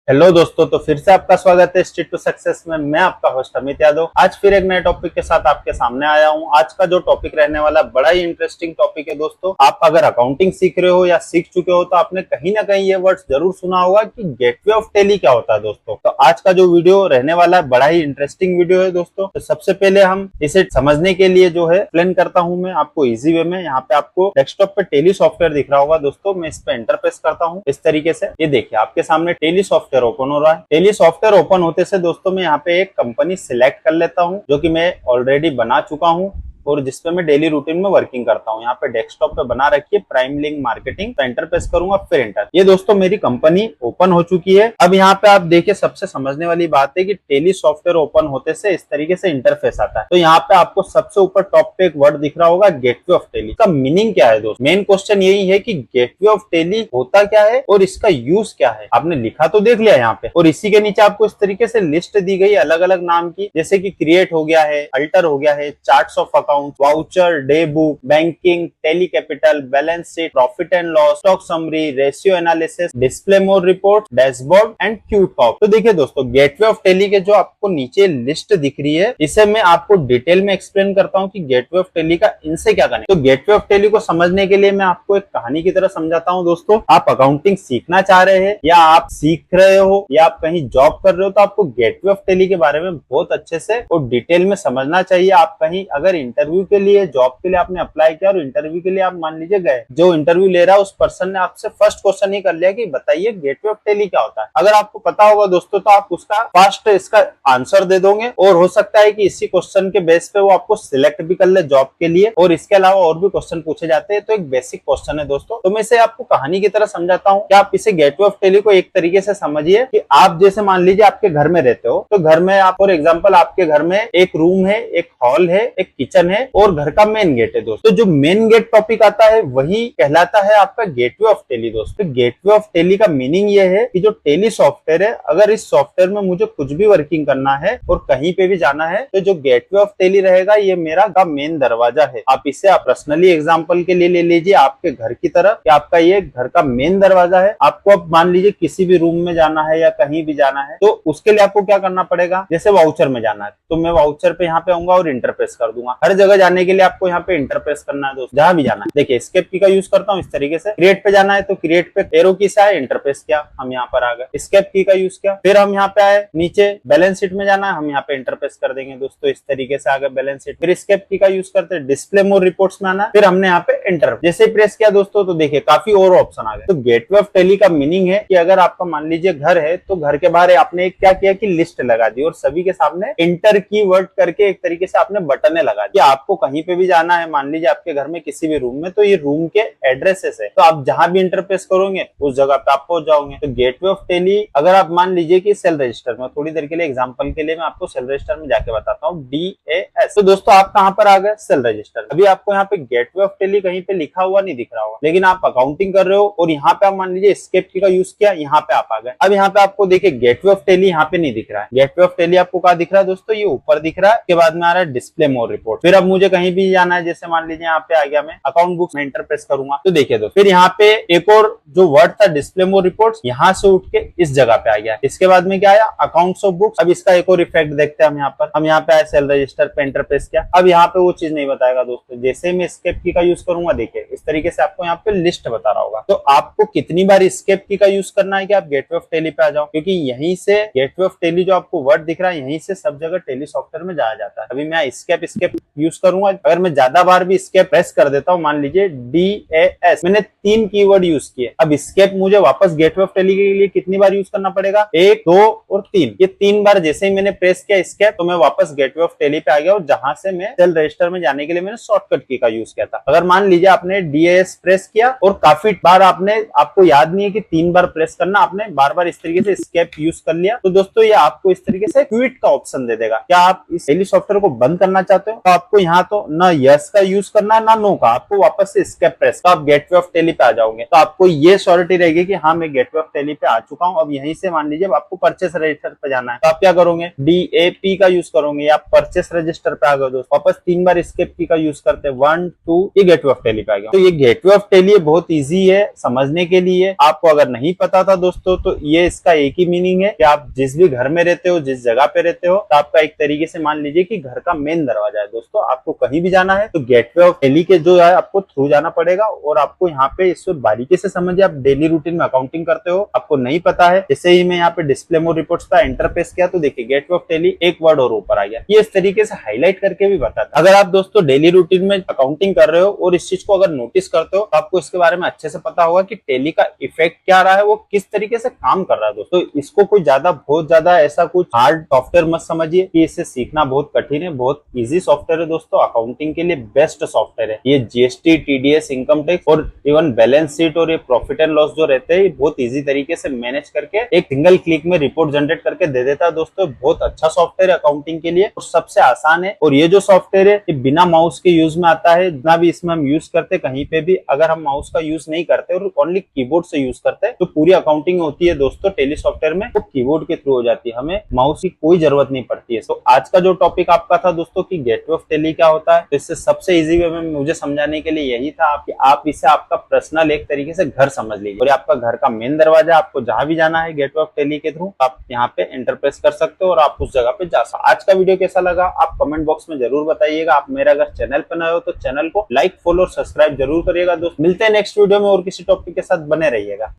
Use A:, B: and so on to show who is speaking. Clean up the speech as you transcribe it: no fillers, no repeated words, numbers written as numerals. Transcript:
A: Hello दोस्तों, तो फिर से आपका स्वागत है स्ट्रीट टू सक्सेस में। मैं आपका होस्ट अमित यादव आज फिर एक नए टॉपिक के साथ आपके सामने आया हूं। आज का जो टॉपिक रहने वाला बड़ा ही इंटरेस्टिंग टॉपिक है दोस्तों। आप अगर अकाउंटिंग सीख रहे हो या सीख चुके हो तो आपने कहीं ना कहीं ये वर्ड्स जरूर सुना होगा कि गेटवे ऑफ टेली क्या होता है दोस्तों। तो आज का जो वीडियो रहने वाला है बड़ा ही इंटरेस्टिंग वीडियो है दोस्तों। तो सबसे पहले हम इसे समझने के लिए जो है एक्सप्लेन करता हूँ मैं आपको इजी वे में। यहाँ पे आपको डेस्कटॉप पे टेली सॉफ्टवेयर दिख रहा होगा दोस्तों। मैं इस पे एंटर प्रेस करता हूँ इस तरीके से। ये देखिए आपके सामने टेली सॉफ्टवेयर ओपन हो रहा है। टेली सॉफ्टवेयर ओपन होते से दोस्तों मैं यहाँ पे एक कंपनी सिलेक्ट कर लेता हूँ जो कि मैं ऑलरेडी बना चुका हूँ और जिसपे मैं डेली रूटीन में वर्किंग करता हूँ। यहाँ पे डेस्कटॉप पे बना रखी है प्राइम लिंक मार्केटिंग। तो एंटर प्रेस करूंगा फिर एंटर। ये दोस्तों मेरी कंपनी ओपन हो चुकी है। अब यहाँ पे आप देखिए सबसे समझने वाली बात है कि टेली सॉफ्टवेयर ओपन होते से इस तरीके से इंटरफेस आता है। तो यहाँ पे आपको सबसे ऊपर टॉप पे एक वर्ड दिख रहा होगा गेटवे ऑफ टेली। इसका मीनिंग क्या है दोस्तों? मेन क्वेश्चन यही है कि गेटवे ऑफ टेली होता क्या है और इसका यूज क्या है। आपने लिखा तो देख लिया यहाँ पे, और इसी के नीचे आपको इस तरीके से लिस्ट दी गई अलग अलग नाम की, जैसे कि क्रिएट हो गया है, अल्टर हो गया है, charts of account, voucher, day book, banking, Tally capital, balance sheet, profit and loss, stock summary, ratio analysis, display mode report, dashboard and Q top. तो देखिए दोस्तों गेटवे ऑफ टेली के जो आपको नीचे लिस्ट दिख रही है इसे मैं आपको डिटेल में एक्सप्लेन करता हूँ कि गेटवे ऑफ टेली का इनसे क्या कनेक्ट। तो गेटवे ऑफ टेली को समझने के लिए मैं आपको एक कहानी की तरह समझाता हूँ दोस्तों। आप अकाउंटिंग सीखना चाह रहे हैं या आप सीख रहे हो या आप कहीं जॉब कर रहे हो तो आपको गेटवे ऑफ टेली के बारे में बहुत अच्छे से और डिटेल में समझना चाहिए। आप कहीं अगर इंटरव्यू के लिए जॉब के लिए आपने अप्लाई किया और इंटरव्यू के लिए आप मान लीजिए गए, जो इंटरव्यू ले रहा है उस पर्सन ने आपसे फर्स्ट क्वेश्चन ही कर लिया कि बताइए गेटवे ऑफ टेली क्या होता है। अगर आपको पता होगा दोस्तों तो आप उसका फास्ट इसका आंसर दे दोगे और हो सकता है कि इसी क्वेश्चन के बेस पे वो आपको सिलेक्ट भी कर ले जॉब के लिए। और इसके अलावा और भी क्वेश्चन पूछे जाते हैं। तो एक बेसिक क्वेश्चन है दोस्तों। तो मैं इसे आपको कहानी की तरह समझाता हूँ कि आप इसे गेटवे ऑफ टेली को एक तरीके से समझिए कि आप जैसे मान लीजिए आपके घर में रहते हो तो घर में आप फॉर एग्जाम्पल आपके घर में एक रूम है, एक हॉल है, एक किचन है और घर का मेन गेट है दोस्तों। जो मेन गेट टॉपिक आता है वही कहलाता है आपका गेटवे ऑफ टेली दोस्तों। गेटवे ऑफ टेली का मीनिंग ये है कि जो टेली सॉफ्टवेयर है, अगर इस सॉफ्टवेयर में मुझे कुछ भी वर्किंग करना है और कहीं पे भी जाना है तो जो गेटवे ऑफ टेली रहेगा ये मेरा का मेन दरवाजा है। आप इसे आप पर्सनली एग्जाम्पल के लिए ले लीजिए आपके घर की तरह कि आपका ये घर का मेन दरवाजा है। आपको अब मान लीजिए किसी भी रूम में जाना है या कहीं भी जाना है तो उसके लिए आपको क्या करना पड़ेगा। जैसे वाउचर में जाना है तो मैं वाउचर पे यहाँ पे आऊंगा और इंटरप्रेस कर दूंगा। हर जगह जाने के लिए आपको यहाँ पे इंटरप्रेस करना है दोस्तों, जहां भी जाना है। देखिए एस्केप की का यूज करता हूँ इस तरीके से। क्रिएट पे जाना है तो क्रिएट पे एरो की से आए, इंटरप्रेस किया, हम यहाँ पर आ गए। एस्केप की का यूज किया, फिर हम यहाँ पे आए नीचे बैलेंस शीट में जाना है, हम यहाँ पे इंटरप्रेस कर देंगे दोस्तों। इस तरीके से आ गए बैलेंस शीट। फिर एस्केप की का यूज करते हैं डिस्प्ले मोड रिपोर्ट्स में आना है, फिर हमने यहाँ पे एंटर जैसे प्रेस किया दोस्तों तो देखिए काफी और ऑप्शन आ गए। तो गेटवे ऑफ टेली का मीनिंग है कि अगर आपका मान लीजिए घर है तो घर के बाहर आपने क्या किया कि लिस्ट लगा दी और सभी के सामने इंटर की वर्ड करके एक तरीके से आपने बटने लगा दी। आपको कहीं पे भी जाना है, मान लीजिए आपके घर में किसी भी रूम में, तो ये रूम के एड्रेसेस है तो आप जहां भी इंटरप्रेस करोगे उस जगह पे आप पहुंच जाओगे। तो गेटवे ऑफ टेली अगर आप मान लीजिए कि सेल रजिस्टर में, थोड़ी देर के लिए एग्जांपल के लिए मैं आपको सेल रजिस्टर में जाके बताता हूँ DAS। तो दोस्तों आप कहां पर आ गए? Cell register. अभी आपको यहाँ पे गेटवे ऑफ टेली कहीं पे लिखा हुआ नहीं दिख रहा होगा, लेकिन आप अकाउंटिंग कर रहे हो और यहाँ पे आप मान लीजिए एस्केप की का यूज किया, यहाँ पे आप आ गए। अब यहाँ पे आपको देखिए गेटवे ऑफ टेली यहाँ पे नहीं दिख रहा है। गेटवे ऑफ टेली आपको कहाँ दिख रहा है दोस्तों? ये ऊपर दिख रहा है। के बाद में आ रहा है डिस्प्ले मोड रिपोर्ट। फिर अब मुझे कहीं भी जाना है, जैसे मान लीजिए यहाँ पे आ गया मैं अकाउंट बुक्स में इंटरप्रेस करूंगा तो देखिए दोस्तों फिर यहाँ पे एक और जो वर्ड था डिस्प्ले मोड रिपोर्ट्स, यहाँ से उठ के इस जगह पे आ गया। इसके बाद में क्या आया? Accounts of books. अब इसका एक और इफेक्ट देखते हैं हम यहाँ पर। हम यहाँ पे आए सेल रजिस्टर पे इंटरप्रेस किया। अब यहाँ पे वो चीज नहीं बताएगा दोस्तों। जैसे मैं एस्केप की का यूज करूंगा देखिए इस तरीके से आपको यहाँ पे लिस्ट बता रहा होगा। तो आपको कितनी बार एस्केप की का यूज करना है कि आप गेटवे ऑफ टेली पे आ जाओ, क्योंकि यहीं से गेटवे ऑफ टेली जो आपको वर्ड दिख रहा है यहीं से सब जगह टेली सॉफ्टवेयर में जाया जाता है। अभी मैं एस्केप यूज करूंगा। अगर मैं ज्यादा बार भी एस्केप प्रेस कर देता हूँ, मान लीजिए DAS, मैंने 3 कीवर्ड यूज किए। अब एस्केप मुझे वापस गेटवे ऑफ टेली के लिए कितनी बार यूज करना पड़ेगा? 1, 2 और 3। ये 3 बार जैसे ही मैंने प्रेस किया एस्केप तो मैं वापस गेटवे ऑफ टेली पे आ गया और जहां से मैं सेल रजिस्टर में जाने के लिए मैंने शॉर्टकट की का यूज किया था। अगर मान लीजिए आपने DAS प्रेस किया और काफी बार आपको याद नहीं है कि 3 बार प्रेस करना, आपने बार बार इस तरीके से एस्केप यूज कर लिया तो दोस्तों ये आपको इस तरीके से क्विट का ऑप्शन दे देगा। क्या आप इस टेली सॉफ्टवेयर को बंद करना चाहते हो तो आपको यहाँ तो ना यस का यूज करना है ना नो का, आपको वापस से एस्केप प्रेस, तो आप गेटवे ऑफ टेली पे आ जाओगे। तो आपको ये श्योरिटी रहेगी कि हाँ मैं गेटवे ऑफ टेली पे आ चुका हूँ। अब यहीं से मान लीजिए आपको परचेस रजिस्टर पे जाना है, तो आप क्या करोगे, DAP का यूज करोगे या परचेस रजिस्टर पे आ गए दोस्तों, वापस 3 बार एस्केप की का यूज करते हैं, 1 2, ये गेटवे ऑफ टेली पे आ गया। तो ये गेटवे ऑफ टेली बहुत इजी है समझने के लिए। आपको अगर नहीं पता था दोस्तों तो ये इसका एक ही मीनिंग है कि आप जिस भी घर में रहते हो, जिस जगह पे रहते हो, तो आपका एक तरीके से मान लीजिए कि घर का मेन दरवाजा है दोस्तों। आपको कहीं भी जाना है तो गेटवे ऑफ टेली के जो है आपको थ्रू जाना पड़ेगा। और आपको यहाँ पे इसको बारीकी से समझिए, आप डेली रूटीन में अकाउंटिंग करते हो, आपको नहीं पता है, जैसे ही मैं यहाँ पे डिस्प्ले मोड रिपोर्ट्स का एंटर प्रेस किया तो देखिए गेटवे ऑफ टेली एक वर्ड और ऊपर आ गया। ये इस तरीके से हाईलाइट करके भी बताता है। अगर आप दोस्तों डेली रूटीन में अकाउंटिंग कर रहे हो और इस चीज को अगर नोटिस करते हो तो आपको इसके बारे में अच्छे से पता होगा कि टेली का इफेक्ट क्या रहा है, वो किस तरीके से काम कर रहा है दोस्तों। इसको कोई बहुत ज्यादा ऐसा कुछ हार्ड सॉफ्टवेयर मत समझिए कि इसे सीखना बहुत कठिन है, बहुत इजी सॉफ्टवेयर है दोस्तों। अकाउंटिंग के लिए बेस्ट सॉफ्टवेयर है ये। GST, TDS, इनकम टैक्स और इवन बैलेंस शीट और ये प्रॉफिट एंड लॉस जो रहते हैं, बहुत इजी तरीके से मैनेज करके एक सिंगल क्लिक में रिपोर्ट जनरेट करके दे देता है दोस्तों। बहुत अच्छा सॉफ्टवेयर है अकाउंटिंग के लिए और सबसे आसान है। और ये जो सॉफ्टवेयर है ये बिना माउस के यूज में आता है। जितना भी इसमें हम यूज करते कहीं पे भी अगर हम माउस का यूज नहीं करते और ओनली कीबोर्ड से यूज करते हैं तो पूरी अकाउंटिंग होती है दोस्तों टेली सॉफ्टवेयर में, वो कीबोर्ड के थ्रू हो जाती है, हमें माउस की कोई जरूरत नहीं पड़ती है। तो आज का जो टॉपिक आपका था दोस्तों कि गेटवे ऑफ टेली क्या होता है, तो इससे सबसे इजी वे में मुझे समझाने के लिए यही था कि आप इसे आपका पर्सनल एक तरीके से घर समझ लीजिए। और आपका घर का मेन दरवाजा, आपको जहां भी जाना है गेटवे ऑफ टेली के थ्रू आप यहाँ पे एंटर प्रेस कर सकते हो और आप उस जगह पे जा सकते हो। आज का वीडियो कैसा लगा आप कमेंट बॉक्स में जरूर बताइएगा। आप मेरा अगर चैनल पर नए हो तो चैनल को लाइक, फॉलो और सब्सक्राइब जरूर करिएगा दोस्त। मिलते हैं नेक्स्ट वीडियो में और किसी टॉपिक के साथ, बने रहिएगा।